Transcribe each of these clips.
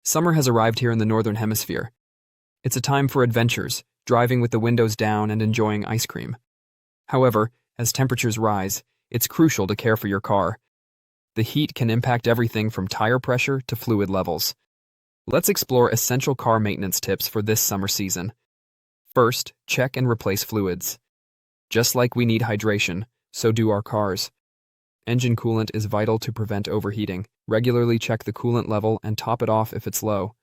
Summer has arrived here in the Northern Hemisphere. It's a time for adventures, driving with the windows down and enjoying ice cream. However, as temperatures rise, it's crucial to care for your car. The heat can impact everything from tire pressure to fluid levels. Let's explore essential car maintenance tips for this summer season. First, check and replace fluids. Just like we need hydration, so do our cars. Engine coolant is vital to prevent overheating. Regularly check the coolant level and top it off if it's low.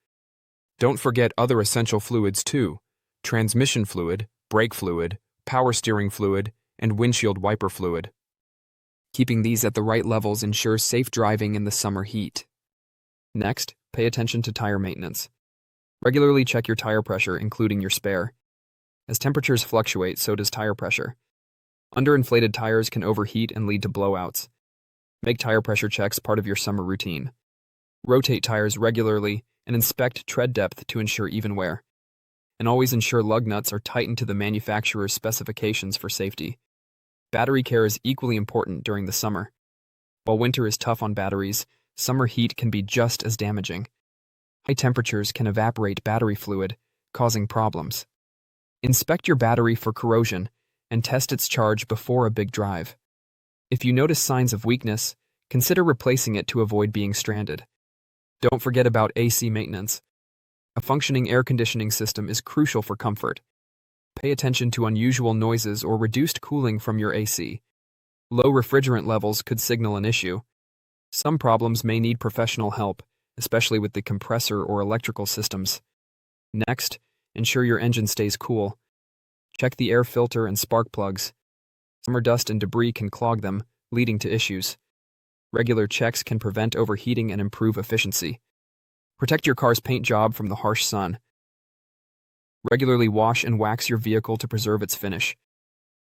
Don't forget other essential fluids too: transmission fluid, brake fluid, power steering fluid, and windshield wiper fluid. Keeping these at the right levels ensures safe driving in the summer heat. Next, pay attention to tire maintenance. Regularly check your tire pressure, including your spare. As temperatures fluctuate, so does tire pressure. Underinflated tires can overheat and lead to blowouts. Make tire pressure checks part of your summer routine. Rotate tires regularly and inspect tread depth to ensure even wear. And always ensure lug nuts are tightened to the manufacturer's specifications for safety. Battery care is equally important during the summer. While winter is tough on batteries, summer heat can be just as damaging. High temperatures can evaporate battery fluid, causing problems. Inspect your battery for corrosion and test its charge before a big drive. If you notice signs of weakness, consider replacing it to avoid being stranded. Don't forget about AC maintenance. A functioning air conditioning system is crucial for comfort. Pay attention to unusual noises or reduced cooling from your AC. Low refrigerant levels could signal an issue. Some problems may need professional help, especially with the compressor or electrical systems. Next, ensure your engine stays cool. Check the air filter and spark plugs. Summer dust and debris can clog them, leading to issues. Regular checks can prevent overheating and improve efficiency. Protect your car's paint job from the harsh sun. Regularly wash and wax your vehicle to preserve its finish.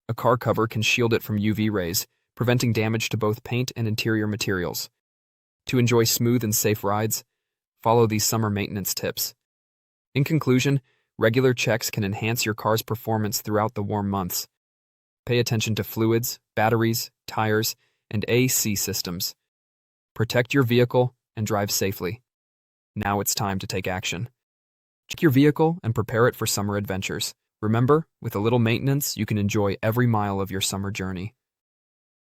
A car cover can shield it from UV rays, preventing damage to both paint and interior materials. To enjoy smooth and safe rides, follow these summer maintenance tips. In conclusion, regular checks can enhance your car's performance throughout the warm months. Pay attention to fluids, batteries, tires, and AC systems. Protect your vehicle and drive safely. Now it's time to take action. Check your vehicle and prepare it for summer adventures. Remember, with a little maintenance, you can enjoy every mile of your summer journey.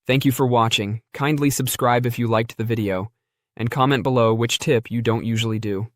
Thank you for watching. Kindly subscribe if you liked the video, and comment below which tip you don't usually do.